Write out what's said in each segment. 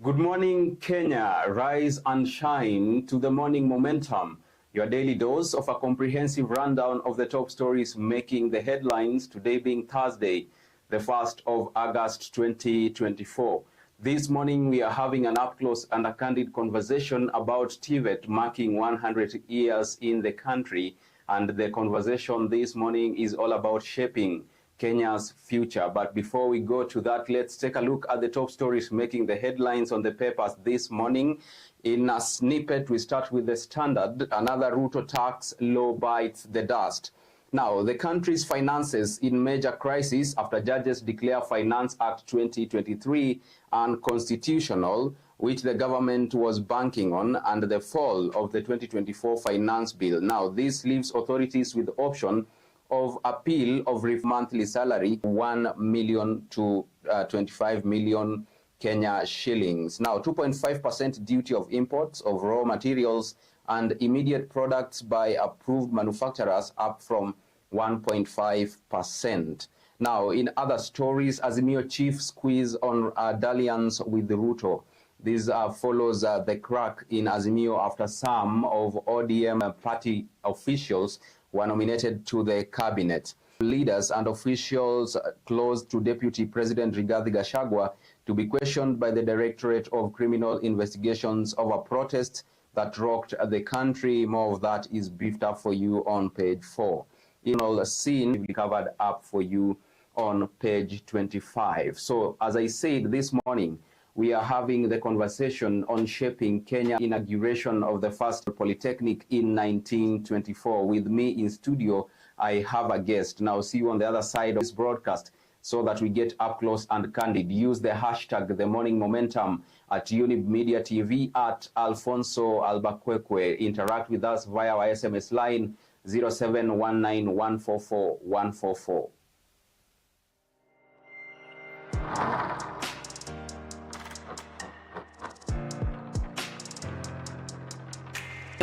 Good morning, Kenya. Rise and shine to the morning momentum. Your daily dose of a comprehensive rundown of the top stories making the headlines, today being Thursday, the 1st of August 2024. This morning, we are having an up-close and a candid conversation about Tvet marking 100 years in the country. And the conversation this morning is all about shaping Kenya's future. But before we go to that, let's take a look at the top stories making the headlines on the papers this morning. In a snippet, we start with the Standard. Another Ruto tax law bites the dust. Now, the country's finances in major crisis after judges declare Finance Act 2023 unconstitutional, which the government was banking on, and the fall of the 2024 finance bill. Now, this leaves authorities with the option of appeal of monthly salary, 1 million to 25 million Kenya shillings. Now, 2.5% duty of imports of raw materials and immediate products by approved manufacturers, up from 1.5%. Now, in other stories, Azimio chief squeeze on dalliance with Ruto. This follows the crack in Azimio after some of ODM party officials were nominated to the cabinet. Leaders and officials close to Deputy President Rigathi Gachagua to be questioned by the Directorate of Criminal Investigations over protests that rocked the country. More of that is briefed up for you on page 4. In all the scene, we covered up for you on page 25. So, as I said this morning, we are having the conversation on shaping Kenya inauguration of the first polytechnic in 1924. With me in studio, I have a guest. Now, see you on the other side of this broadcast so that we get up close and candid. Use the hashtag The Morning Momentum at Younib MEDIA TV at Alfonsoh Albakwekwe. Interact with us via our SMS line 0719144144.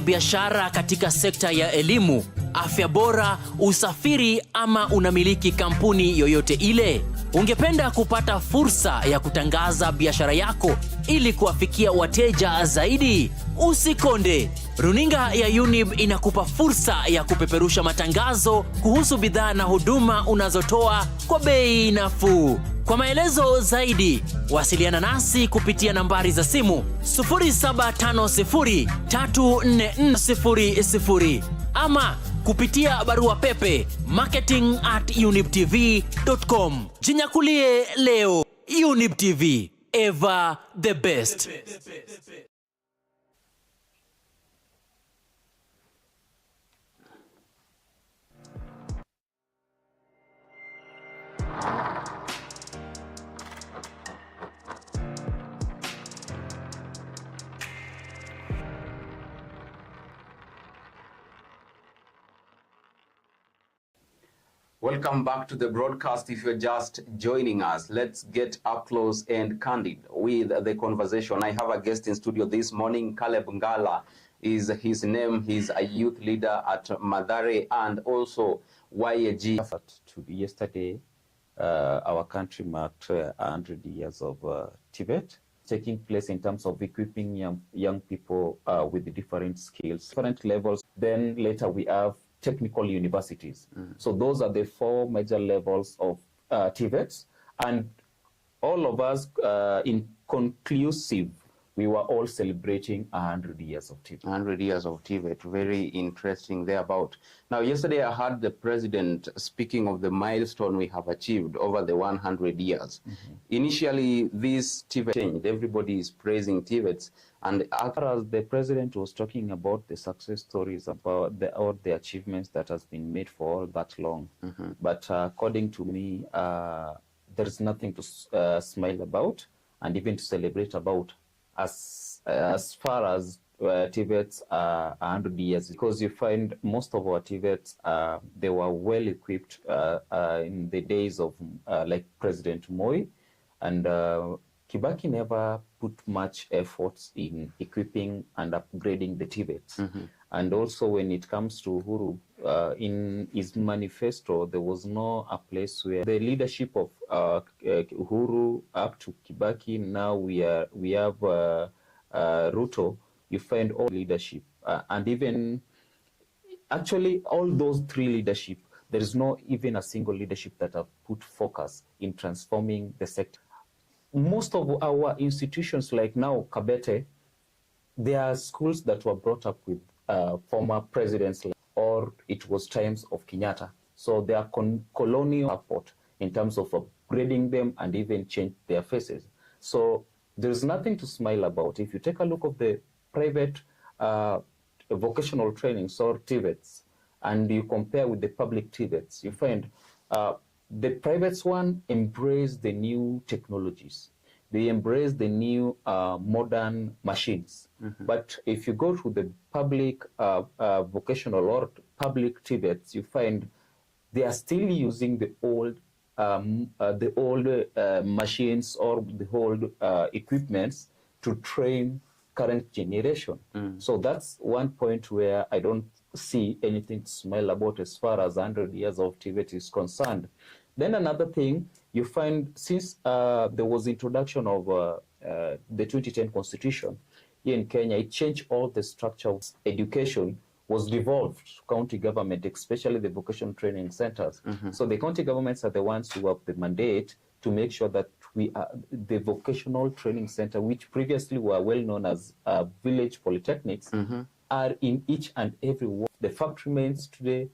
Biashara katika sekta ya elimu, afya bora, usafiri ama unamiliki kampuni yoyote ile? Ungependa kupata fursa ya kutangaza biashara yako ili kuwafikia wateja zaidi? Usikonde. Runinga ya Younib inakupa fursa ya kupeperusha matangazo kuhusu bidhaa na huduma unazotoa kwa bei nafuu. Kwa maelezo zaidi, wasiliana nasi kupitia nambari za simu 0750344000 ama kupitia barua pepe marketing@younibtv.com. Jinyakulie leo. Younib TV, ever the best. Welcome back to the broadcast. If you're just joining us, let's get up close and candid with the conversation. I have a guest in studio this morning. Ngala is his name. He's a youth leader at Mathare and also YAG. Yesterday, our country marked 100 years of Tvet, taking place in terms of equipping young people with different skills, different levels. Then later we have technical universities. So those are the 4 major levels of Tvet, and all of us in conclusive, we were all celebrating 100 years of Tvet. 100 years of Tvet, very interesting thereabout. Now, yesterday I heard the president speaking of the milestone we have achieved over the 100 years. Initially, this Tvet changed. Everybody is praising Tvets. And as the president was talking about the success stories, about all the achievements that has been made for all that long. But according to me, there is nothing to smile about and even to celebrate about as far as Tvets 100 years, because you find most of our Tvets, they were well equipped in the days of like President Moi, and Kibaki never put much efforts in equipping and upgrading the Tibets. And also when it comes to Uhuru, in his manifesto, there was no a place where the leadership of Uhuru up to Kibaki, now we have Ruto, you find all leadership. And even, actually, all those three leadership, there is no even a single leadership that have put focus in transforming the sector. Most of our institutions, like now Kabete, there are schools that were brought up with former presidents, or it was times of Kenyatta. So they are colonial support in terms of upgrading them and even change their faces. So there is nothing to smile about. If you take a look of the private vocational trainings or Tvets, and you compare with the public Tvets, you find the private one embrace the new technologies. They embrace the new modern machines. But if you go to the public vocational or public Tvets, you find they are still using the old machines or the old equipments to train current generation. So that's one point where I don't see anything to smile about as far as 100 years of Tvet is concerned. Then another thing, you find since there was introduction of the 2010 Constitution here in Kenya, it changed all the structure of education, was devolved to county government, especially the vocational training centers. So the county governments are the ones who have the mandate to make sure that we are the vocational training center, which previously were well known as village polytechnics, are in each and every ward. The fact remains today,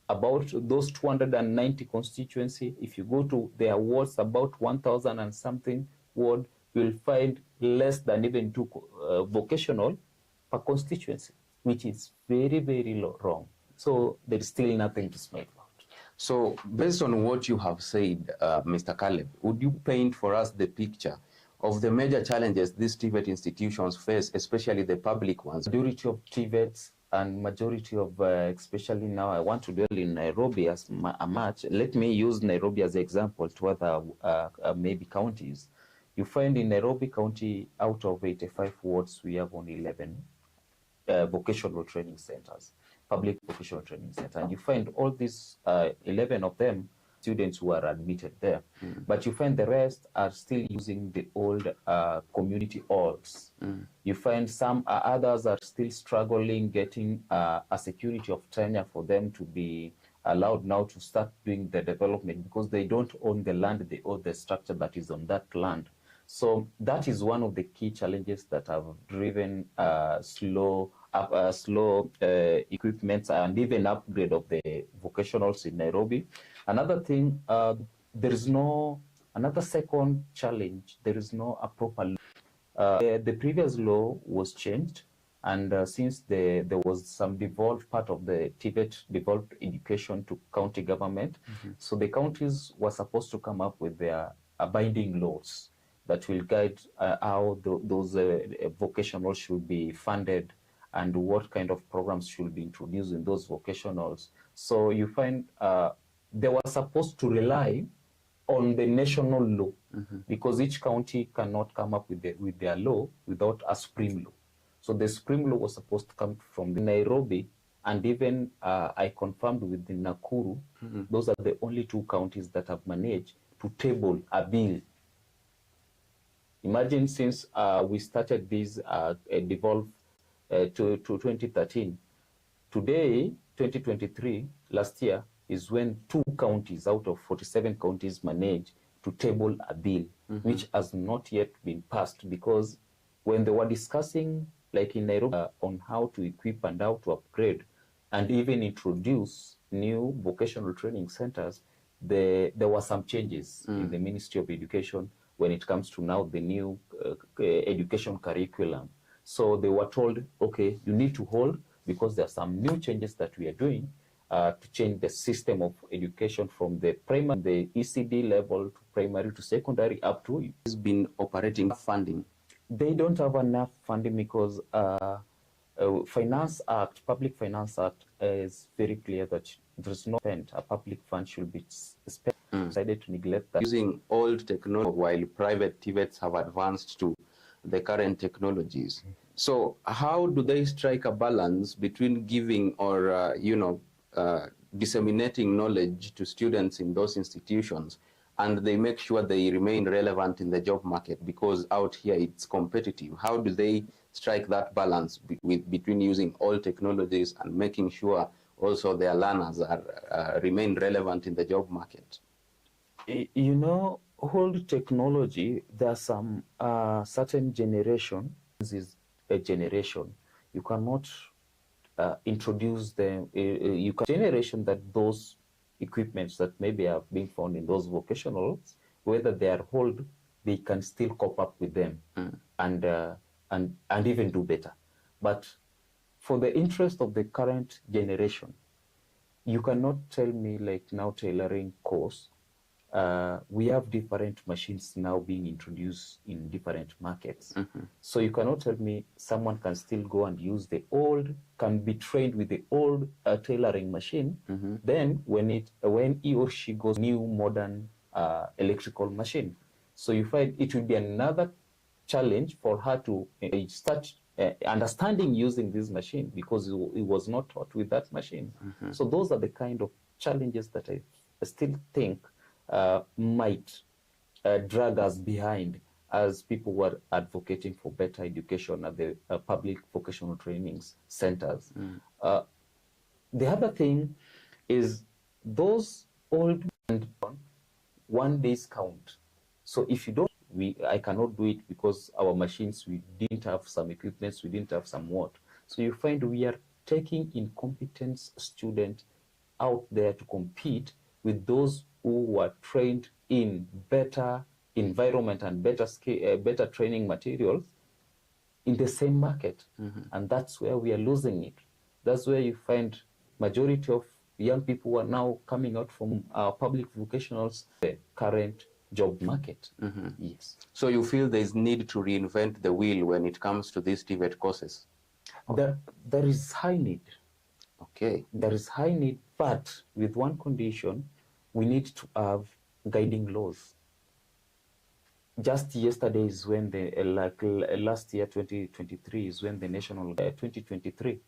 about those 290 constituency, if you go to their wards, about 1,000 and something ward, you'll find less than even 2 vocational per constituency, which is very, very wrong. So there's still nothing to smile about. So based on what you have said, Mr. Caleb, would you paint for us the picture of the major challenges these Tvet institutions face, especially the public ones? Majority of Tvets and majority of, especially now, I want to dwell in Nairobi as much. Let me use Nairobi as an example to other maybe counties. You find in Nairobi County, out of 85 wards, we have only 11 vocational training centers, public vocational training centers. And you find all these 11 of them, students who are admitted there. But you find the rest are still using the old community halls. You find some others are still struggling getting a security of tenure for them to be allowed now to start doing the development, because they don't own the land, they own the structure that is on that land. So that is one of the key challenges that have driven slow equipment and even upgrade of the vocationals in Nairobi. Another thing, there is no, another second challenge, there is no a proper law. The previous law was changed, and since there was some devolved part of the Tvet devolved education to county government, so the counties were supposed to come up with their binding laws that will guide how those vocationals should be funded and what kind of programs should be introduced in those vocationals. So you find they were supposed to rely on the national law, because each county cannot come up with their law without a supreme law. So the supreme law was supposed to come from the Nairobi, and even I confirmed with the Nakuru, those are the only 2 counties that have managed to table a bill. Imagine since we started this devolve to 2013, today, 2023, last year, is when 2 counties out of 47 counties managed to table a bill, which has not yet been passed, because when they were discussing, like in Nairobi, on how to equip and how to upgrade and even introduce new vocational training centers, there were some changes in the Ministry of Education when it comes to now the new education curriculum. So they were told, okay, you need to hold, because there are some new changes that we are doing to change the system of education from the primary, the ECD level, to primary to secondary up to. It's been operating funding. They don't have enough funding because Finance Act, Public Finance Act is very clear that there's no spent. A public fund should be spent. Decided to neglect that. Using old technology while private Tvets have advanced to the current technologies. So how do they strike a balance between giving or, disseminating knowledge to students in those institutions, and they make sure they remain relevant in the job market, because out here it's competitive? How do they strike that balance between using all technologies and making sure also their learners are remain relevant in the job market? You know, old technology, there are some certain generation, this is a generation, you cannot introduce them, you can generation that those equipments that maybe are being found in those vocationals, whether they are old, they can still cope up with them and even do better. But for the interest of the current generation, you cannot tell me like now tailoring course. We have different machines now being introduced in different markets. So you cannot tell me someone can still go and use the old, can be trained with the old tailoring machine. Then when he or she goes new modern electrical machine, so you find it will be another challenge for her to start understanding using this machine, because it was not taught with that machine. So those are the kind of challenges that I still think might drag us behind as people were advocating for better education at the public vocational training centers. The other thing is those old and one day's count. So if you don't, I cannot do it because our machines, we didn't have some equipments, we didn't have some what. So you find we are taking incompetent students out there to compete with those who were trained in better environment and better training materials in the same market. And that's where we are losing it. That's where you find majority of young people who are now coming out from our public vocationals, the current job market. Yes. So you feel there's need to reinvent the wheel when it comes to these Tvet courses? There is high need. Okay. There is high need, but with one condition: we need to have guiding laws. Just yesterday is when last year, 2023, is when the national 2023.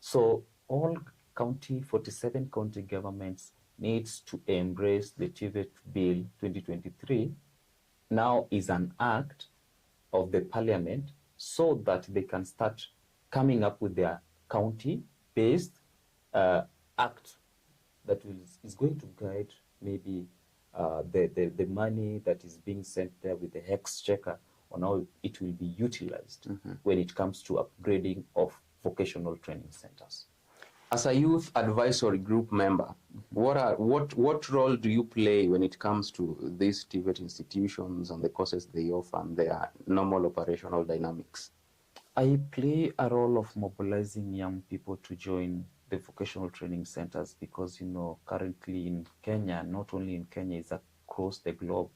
So all 47 county governments needs to embrace the Tvet Bill 2023. Now is an act of the parliament, so that they can start coming up with their county-based act that is going to guide maybe the money that is being sent there with the exchequer, on how it will be utilized when it comes to upgrading of vocational training centers. As a youth advisory group member, what role do you play when it comes to these Tvet institutions and the courses they offer and their normal operational dynamics? I play a role of mobilizing young people to join the vocational training centers, because, you know, currently in Kenya, not only in Kenya, it's across the globe,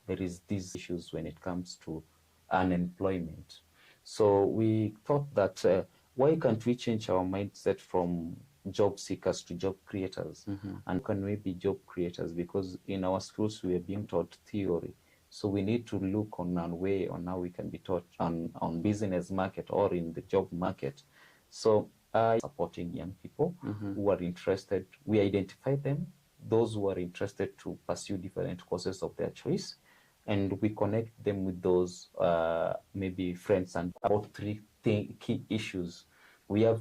there is these issues when it comes to unemployment. So we thought that why can't we change our mindset from job seekers to job creators? And can we be job creators? Because in our schools, we are being taught theory. So we need to look on our way on how we can be taught on business market or in the job market. So supporting young people who are interested, we identify them, those who are interested to pursue different courses of their choice, and we connect them with those maybe friends. And about three key issues. We have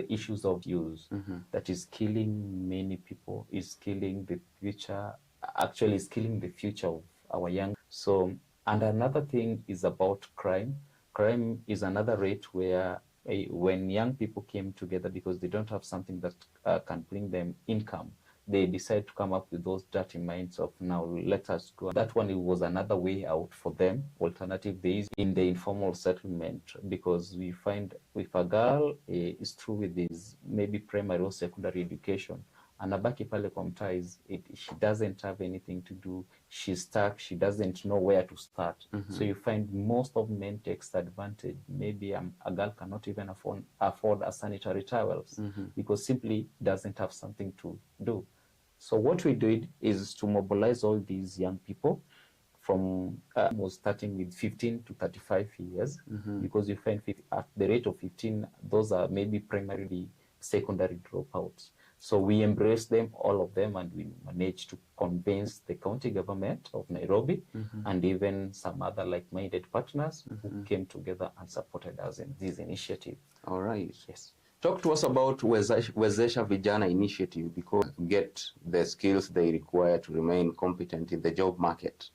issues of use that is killing many people, is killing the future, actually is killing the future of our young. So, and another thing is about crime. Crime is another rate where when young people came together because they don't have something that can bring them income, they decide to come up with those dirty minds of, now let us go. That one, it was another way out for them. Alternative days in the informal settlement, because we find if a girl is through with this maybe primary or secondary education, anabaki pale kwa mtaa, she doesn't have anything to do, she's stuck, she doesn't know where to start. So you find most of men takes advantage. Maybe a girl cannot even afford a sanitary towels because simply doesn't have something to do. So what we did is to mobilize all these young people from was starting with 15 to 35 years, because you find at the rate of 15, those are maybe primarily secondary dropouts. So we embraced them, all of them, and we managed to convince the county government of Nairobi and even some other like-minded partners who came together and supported us in this initiative. All right. Yes. Talk to us about Wezesha Vijana initiative, because get the skills they require to remain competent in the job market.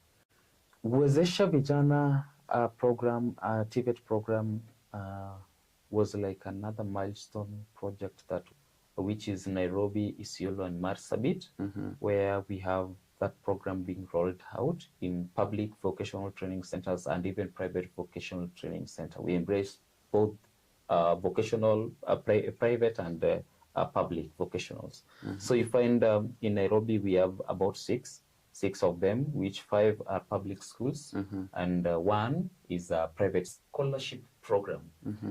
Wezesha Vijana program, Tvet program, was like another milestone project which is Nairobi, Isiolo, and Marsabit, where we have that program being rolled out in public vocational training centers and even private vocational training center. We embrace both vocational, private and public vocationals. So you find in Nairobi we have about six of them, which 5 are public schools, and 1 is a private scholarship program,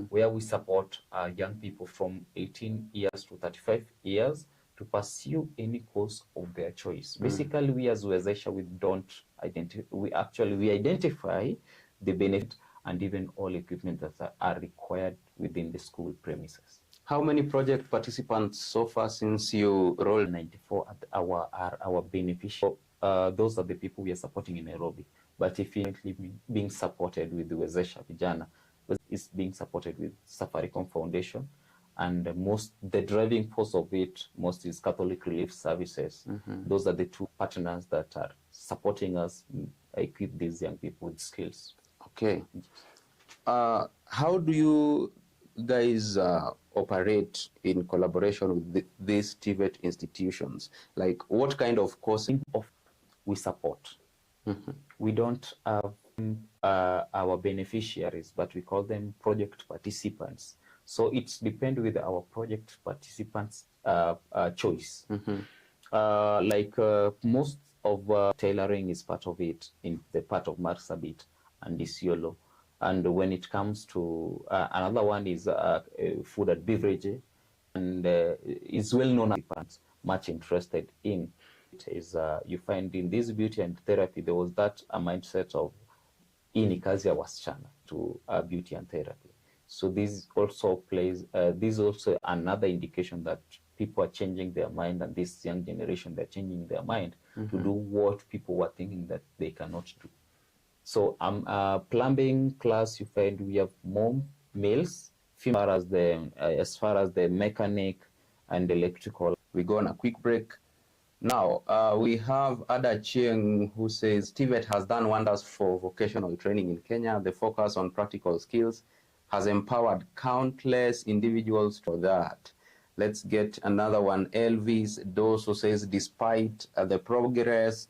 where we support young people from 18 years to 35 years to pursue any course of their choice. Basically, we as Wezesha, we identify the benefit and even all equipment that are required within the school premises. How many project participants so far since you rolled? 94 are our beneficiaries. Those are the people we are supporting in Nairobi. But if you're being supported with the Wezesha Vijana, it's being supported with Safaricom Foundation, and the driving force of it most is Catholic Relief Services. Those are the 2 partners that are supporting us equip these young people with skills. Okay. How do you guys operate in collaboration with these Tvet institutions? Like, what kind of courses we support? We don't have our beneficiaries, but we call them project participants. So it depends with our project participants' choice. Most of tailoring is part of it, in the part of Marsabit and Isiolo. And when it comes to another one is food and beverage, and is well known as much interested in. It is you find in this beauty and therapy there was that a mindset of ini kazi ya wasichana to beauty and therapy. So this also another indication that people are changing their mind, and this young generation, they're changing their mind to do what people were thinking that they cannot do. So plumbing class, you find we have more males, females as far as the mechanic and electrical. We go on a quick break. Now, we have Ada Chieng, who says Tvet has done wonders for vocational training in Kenya. The focus on practical skills has empowered countless individuals for that. Let's get another one. Elvis Doso says, despite the progress,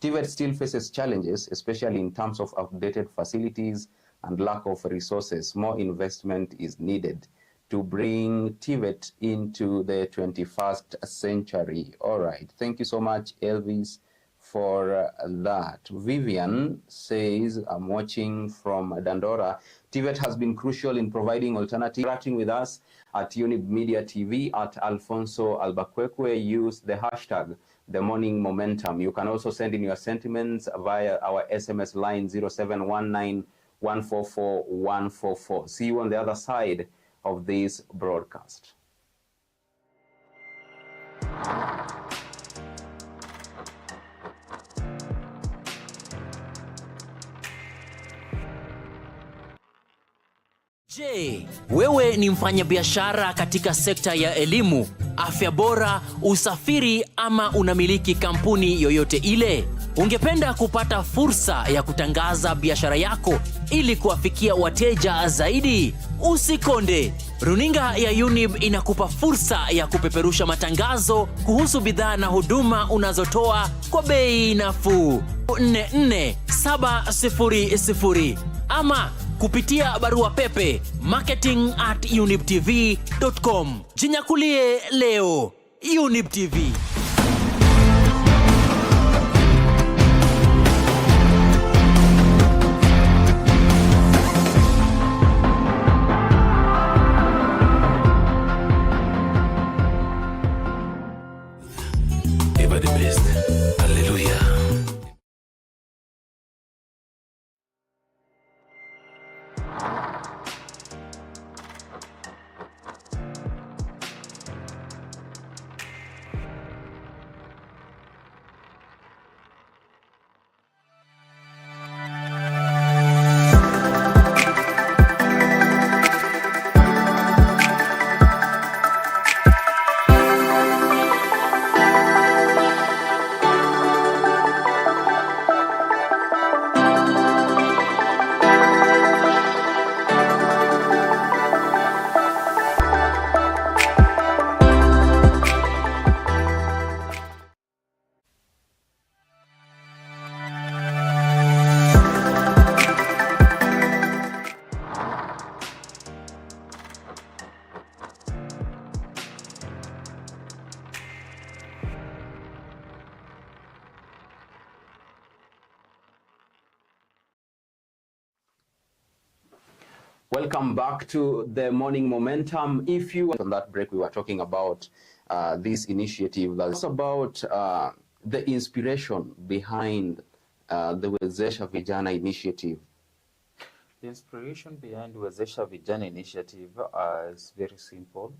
Tvet still faces challenges, especially in terms of outdated facilities and lack of resources. More investment is needed to bring Tvet into the 21st century. All right. Thank you so much, Elvis, for that. Vivian says, I'm watching from Dandora. Tvet has been crucial in providing alternative. Interacting with us at Younib MEDIA TV at Alfonsoh Albakwekwe. Use the hashtag The Morning Momentum. You can also send in your sentiments via our SMS line 0719 144 144. See you on the other side of this broadcast. Je, wewe ni mfanyabiashara katika sekta ya elimu, afya bora, usafiri ama unamiliki kampuni yoyote ile? Ungependa kupata fursa ya kutangaza biashara yako ili kuwafikia wateja zaidi? Usikonde. Runinga ya Younib inakupa fursa ya kupeperusha matangazo kuhusu bidhaa na huduma unazotoa kwa bei nafuu. 44700 ama kupitia barua pepe marketing@younibtv.com. Jinyakulie leo. Younib TV. Ever the best. Hallelujah. Welcome back to the Morning Momentum. If you on that break, we were talking about this initiative. That's about the inspiration behind the Wezesha Vijana initiative. The inspiration behind Wezesha Vijana initiative is very simple,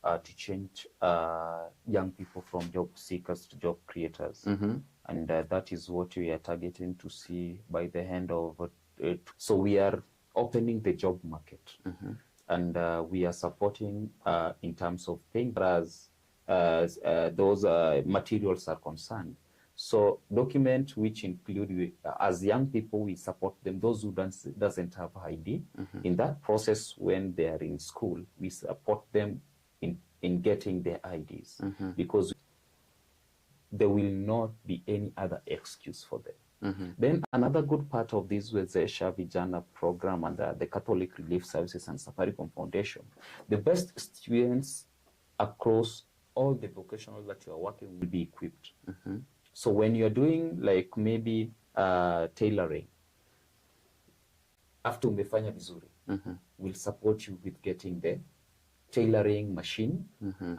to change young people from job seekers to job creators. And that is what we are targeting to see by the end of it. So we are opening the job market, and we are supporting in terms of paying as those materials are concerned. So document which include, as young people, we support them, those who doesn't have ID. In that process, when they are in school, we support them in getting their IDs, because there will not be any other excuse for them. Then another good part of this Wezesha Vijana program and the Catholic Relief Services and Safaricom Foundation, the best students across all the vocational that you are working will be equipped. So when you're doing like maybe tailoring, after umefanya vizuri, we'll support you with getting the tailoring machine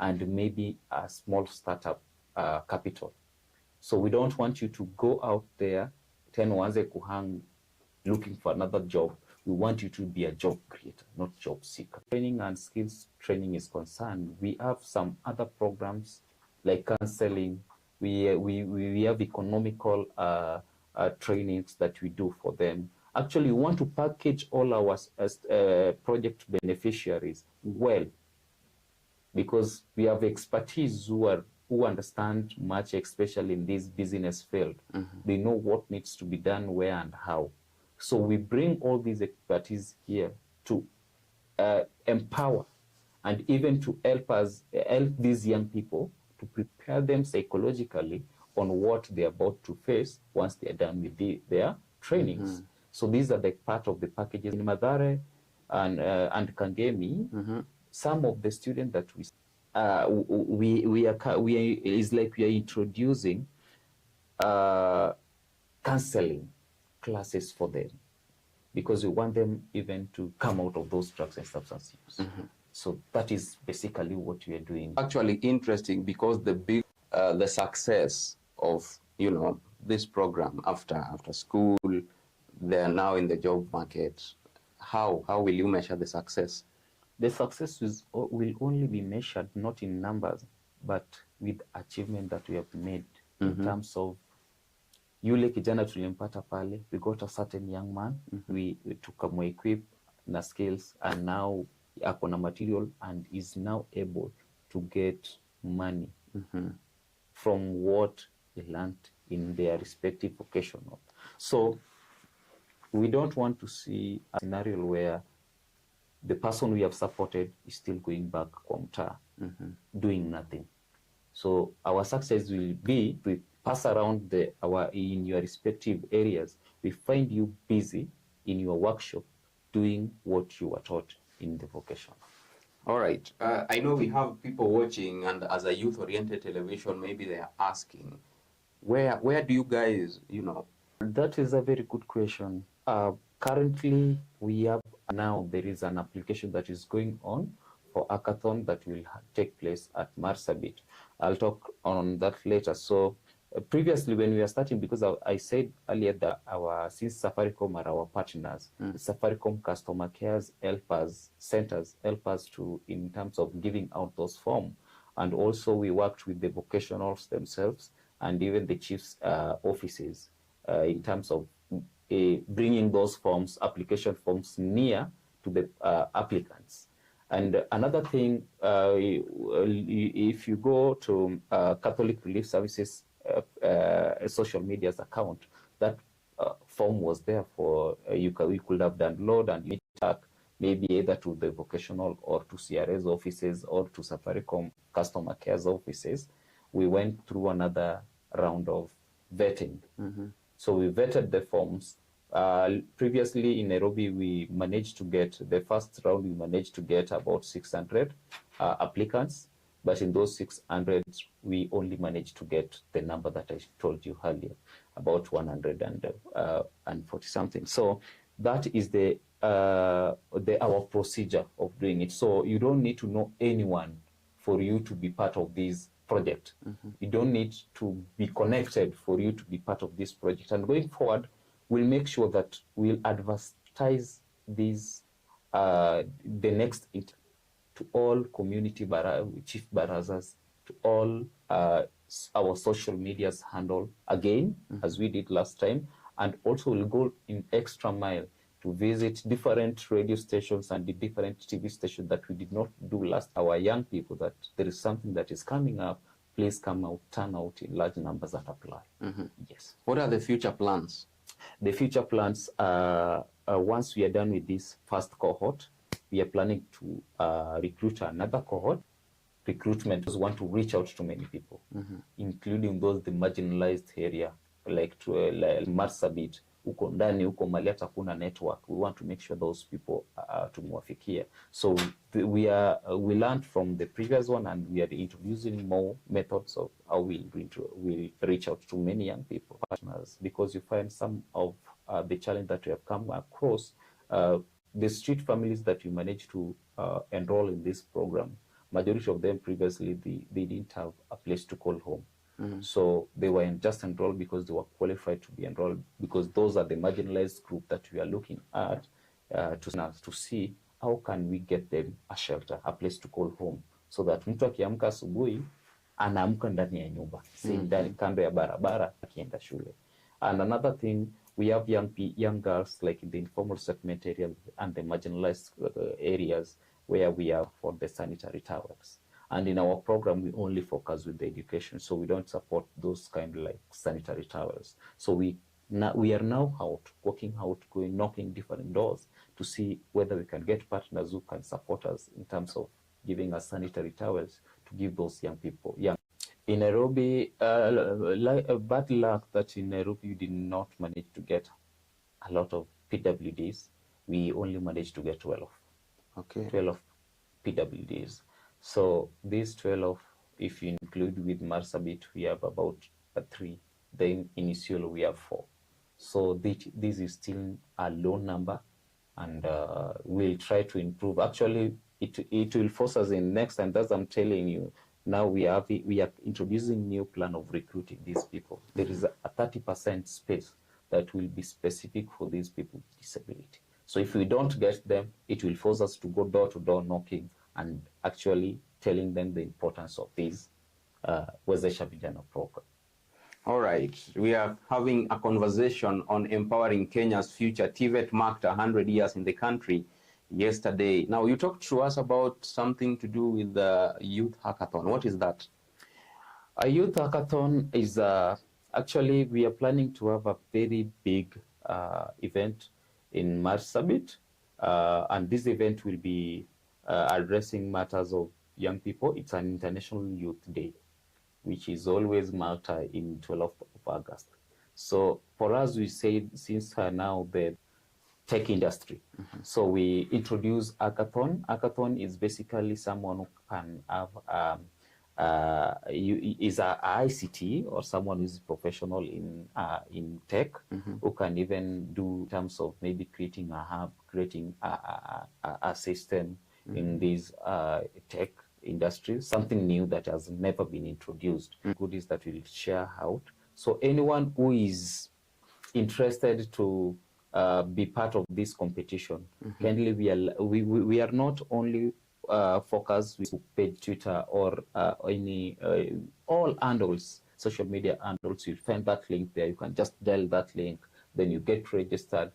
and maybe a small startup capital. So we don't want you to go out there, uanze kuhang looking for another job. We want you to be a job creator, not job seeker. Training and skills training is concerned, we have some other programs like counseling. We have economical trainings that we do for them. Actually, we want to package all our project beneficiaries well, because we have expertise who understand much, especially in this business field. They know what needs to be done, where and how. So we bring all these expertise here to empower and even to help these young people to prepare them psychologically on what they're about to face once they're done with their trainings. So these are the part of the packages. In Mathare and Kangemi, some of the students that we are introducing counseling classes for them, because we want them even to come out of those drugs and substance use. So that is basically what we are doing. Actually interesting, because the success of this program after school, they are now in the job market. How will you measure the success? The success will only be measured not in numbers, but with achievement that we have made in terms of yule kijana tulimpata pale, we got a certain young man, we tukamwequip na skills, and now akona material and is now able to get money from what they learned in their respective vocational. So we don't want to see a scenario where the person we have supported is still going back kwa mtaa, doing nothing. So our success will be to pass around in your respective areas. We find you busy in your workshop doing what you were taught in the vocation. All right. I know we have people watching, and as a youth-oriented television, maybe they are asking, where do you guys, That is a very good question. Currently, we have now, there is an application that is going on for hackathon that will take place at Marsabit. I'll talk on that later. So previously when we were starting, because I said earlier that since Safaricom are our partners, Safaricom customer cares centers help us to, in terms of giving out those forms. And also we worked with the vocationals themselves and even the chief's offices in terms of bringing those forms, application forms, near to the applicants. And another thing, if you go to Catholic Relief Services social media's account, that form was there for you could have download and you tag maybe either to the vocational or to CRS offices or to Safaricom customer cares offices. We went through another round of vetting. So we vetted the forms. Previously in Nairobi, we managed to get, the first round, we managed to get about 600 applicants. But in those 600, we only managed to get the number that I told you earlier, about 140 something. So that is our procedure of doing it. So you don't need to know anyone for you to be part of this project. You don't need to be connected for you to be part of this project. And going forward, we'll make sure that we'll advertise these, the next to all community chief barazas, to all our social medias handle again, as we did last time. And also we'll go in extra mile to visit different radio stations and the different TV stations that we did not do last. Our young people, that there is something that is coming up, please come out, turn out in large numbers that apply. Yes. What are the future plans? The future plans, once we are done with this first cohort, we are planning to recruit another cohort. Recruitment is want to reach out to many people, including those the marginalized area, like Marsabit, uko ndani, uko mali hata kuna network. We want to make sure those people tumwafikia. So we learned from the previous one, and we are introducing more methods of how we'll reach out to many young people, partners, because you find some of the challenge that we have come across, the street families that we managed to enroll in this program, majority of them previously, they didn't have a place to call home. So they were just enrolled because they were qualified to be enrolled, because those are the marginalized group that we are looking at to see how can we get them a shelter, a place to call home, so that mtu akiamka asubuhi anaamka ndani ya nyumba, si ndani kando ya barabara akienda shule. And another thing, we have young girls like in the informal settlement areas and the marginalized areas where we are for the sanitary towels. And in our program, we only focus with the education, so we don't support those kind of like sanitary towels. So we are now out, working out, going, knocking different doors to see whether we can get partners who can support us in terms of giving us sanitary towels to give those young people. In Nairobi, bad luck that in Nairobi we did not manage to get a lot of PWDs. We only managed to get 12. Okay. 12 PWDs. So these 12, if you include with Marsabit, we have about 3. Then initially we have 4. So this is still a low number, and we'll try to improve. Actually, it will force us in next time. That's I'm telling you. Now we are introducing new plan of recruiting these people. There is a 30% space that will be specific for these people with disability. So if we don't get them, it will force us to go door to door knocking and actually telling them the importance of this Wezesha Vijana program. All right, we are having a conversation on empowering Kenya's future. Tvet marked 100 years in the country yesterday. Now, you talked to us about something to do with the youth hackathon. What is that? A youth hackathon is actually, we are planning to have a very big event in Marsabit, and this event will be addressing matters of young people. It's an International Youth Day, which is always marked in 12th of August. So for us, we say since now the tech industry. So we introduce hackathon. Hackathon is basically someone who can have is a ICT or someone who is professional in tech, who can even do in terms of maybe creating a hub, creating a system in these tech industries, something new that has never been introduced. Goodies that we'll share out. So anyone who is interested to be part of this competition, kindly we are not only focused with page Twitter or any all handles, social media handles. You'll find that link there. You can just dial that link, then you get registered.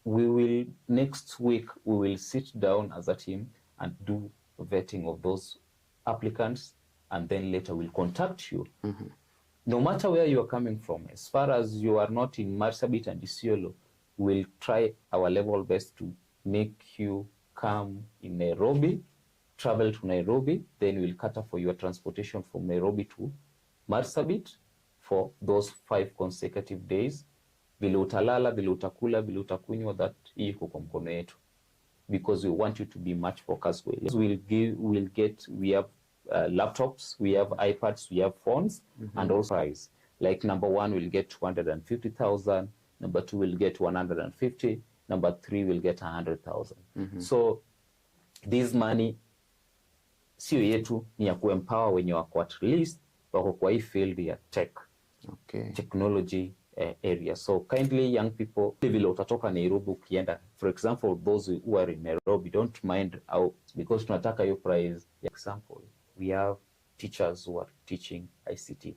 We will next week we will sit down as a team and do vetting of those applicants, and then later we'll contact you. No matter where you are coming from, as far as you are not in Marsabit and Isiolo, we'll try our level best to make you come in Nairobi, travel to Nairobi, then we'll cater for your transportation from Nairobi to Marsabit for those 5 consecutive days. Vile utalala, vile utakula, vile utakunywa, that iko kwa mkono yetu, because we want you to be much focused. We have laptops, we have iPads, we have phones, and also prize. Like number 1 will get 250,000, number 2 will get 150, number 3 will get 100,000. So this money sio yetu, ni ya kuempower wenye wako at least wako kwa hii field ya tech, technology area. So kindly young people, vile utatoka Nairobi ukienda, for example, those who are in Nairobi, don't mind out, because tunataka hiyo prize. Example, we have teachers who are teaching ICT.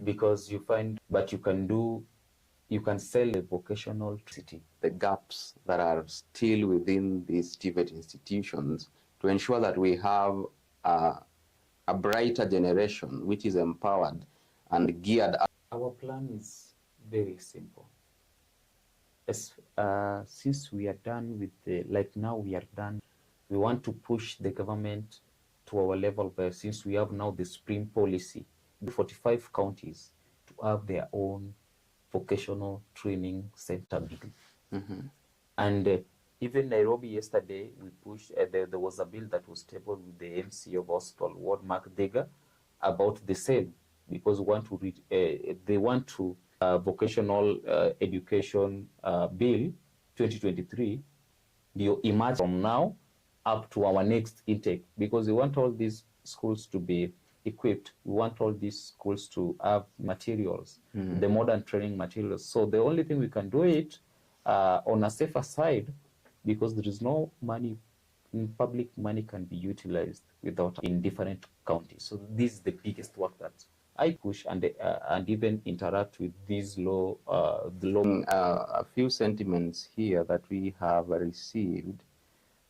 Because you find, but you can sell a vocational city. The gaps that are still within these Tvet institutions to ensure that we have a brighter generation which is empowered and geared up. Our plan is very simple. Since we are done with we are done, we want to push the government to our level where, since we have now the Supreme policy, the 45 counties to have their own vocational training center. And even Nairobi yesterday, we pushed, there was a bill that was tabled with the MC of Hospital, Ward Mark Dega, about the same, because they want to vocational education bill 2023 emerge from now up to our next intake, because we want all these schools to be equipped. We want all these schools to have materials, the modern training materials. So the only thing we can do it on a safer side, because there is no money, public money can be utilized without in different counties. So this is the biggest work that I push and even interact with these a few sentiments here that we have received.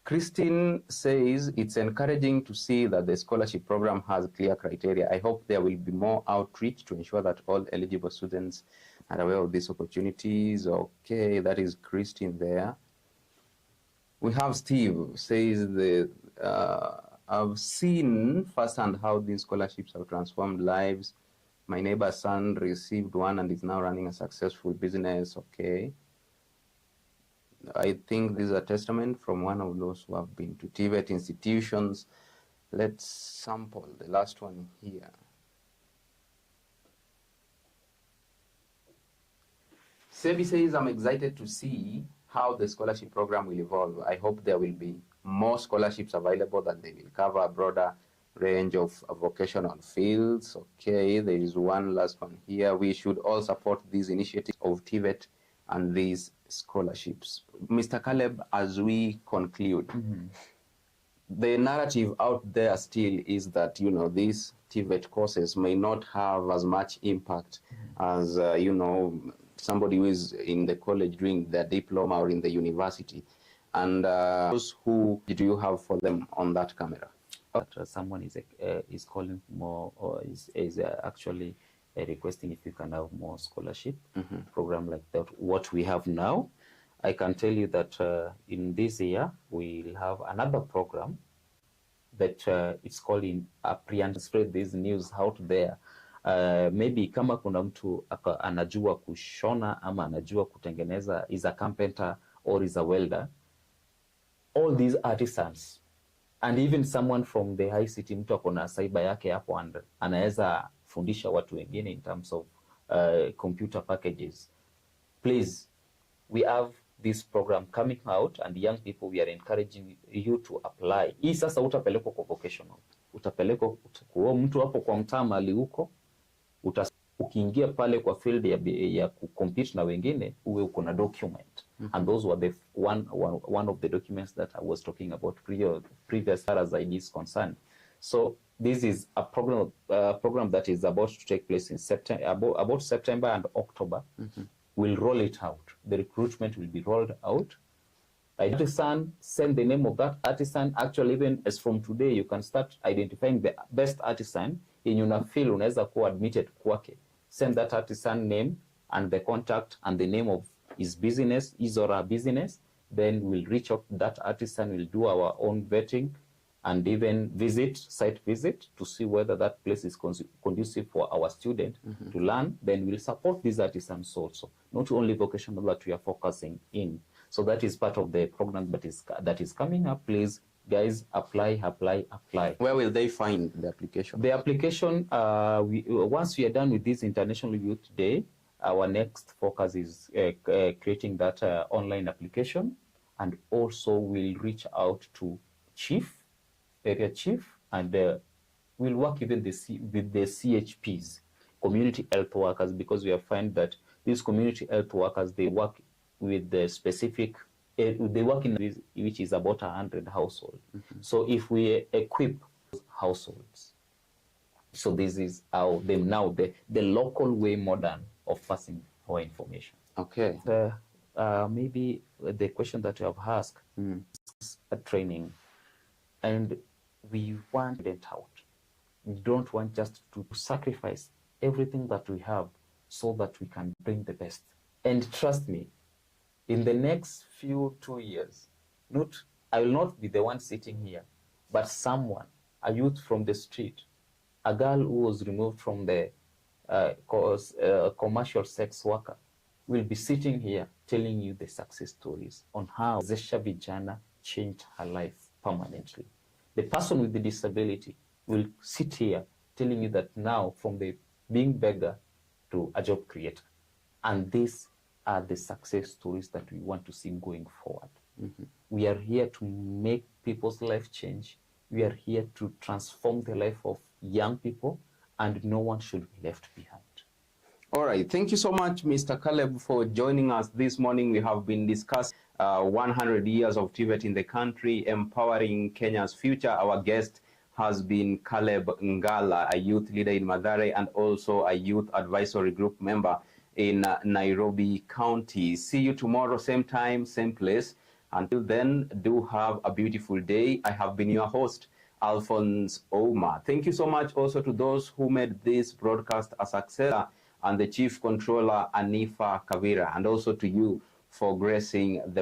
Christine says it's encouraging to see that the scholarship program has clear criteria. I hope there will be more outreach to ensure that all eligible students are aware of these opportunities. Okay, that is Christine there. We have Steve says I've seen firsthand how these scholarships have transformed lives. My neighbor's son received one and is now running a successful business. Okay. I think this is a testament from one of those who have been to Tvet institutions. Let's sample the last one here. Sebi says, I'm excited to see how the scholarship program will evolve. I hope there will be more scholarships available, that they will cover a broader range of vocational fields. Okay, there is one last one here. We should all support these initiatives of Tvet and these scholarships. Mr. Caleb, as we conclude, the narrative out there still is that, you know, these Tvet courses may not have as much impact as, you know, somebody who is in the college doing their diploma or in the university. And those who do you have for them on that camera? Someone is calling more, or is actually requesting if you can have more scholarship program like that, what we have now. I can tell you that in this year, we'll have another program that it's called in pre and spread this news out there. maybe kama kuna mtu anajua kushona ama anajua kutengeneza, is a carpenter or is a welder, all these artisans and even someone from the high city, mtu akona cyber yake hapo and anaweza fundisha watu wengine in terms of computer packages. Please, we have this program coming out and young people, we are encouraging you to apply. Hii sasa utapelekwa kwa vocational, utapelekwa kwa mtu hapo kwa mtaa mali huko, ukiingia pale kwa field ya kucompete na wengine, uwe uko na document. And those were the one of the documents that I was talking about previous as I is concerned. So this is a program that is about to take place in September, about September and October. We'll roll it out. The recruitment will be rolled out. Artisan, send the name of that artisan. Actually, even as from today, you can start identifying the best artisan in your field. Unaweza kuwa admitted kwake. Send that artisan name and the contact and the name of his business, his or her business. Then we'll reach out to that artisan. We'll do our own vetting and even site visit to see whether that place is conducive for our student to learn. Then we'll support these artisans also, not only vocational that we are focusing in. So that is part of the program that is coming up. Please, guys, apply. Where will they find the application? The application, once we are done with this International Youth Day, our next focus is creating that online application, and also we'll reach out to area chief, and we'll work even with the CHPs, community health workers, because we have found that these community health workers, they work with the specific, they work in which is about 100 households. So if we equip households, so this is how the local way modern of passing our information. Okay. Maybe the question that you have asked is a training, and we want it out. We don't want just to sacrifice everything that we have so that we can bring the best. And trust me, in the next 2 years, I will not be the one sitting here, but someone, a youth from the street, a girl who was removed from the commercial sex worker, will be sitting here telling you the success stories on how Zesha Vijana changed her life permanently. The person with the disability will sit here telling you that now from the being beggar to a job creator. And these are the success stories that we want to see going forward. We are here to make people's life change. We are here to transform the life of young people, and no one should be left behind. All right. Thank you so much, Mr. Caleb, for joining us this morning. We have been discussing 100 years of Tvet in the country, empowering Kenya's future. Our guest has been Caleb Ngala, a youth leader in Mathare and also a youth advisory group member in Nairobi County. See you tomorrow, same time, same place. Until then, do have a beautiful day. I have been your host, Alfonsoh Ouma. Thank you so much also to those who made this broadcast a success, and the Chief Controller, Anifa, Kavira, and also to you for gracing the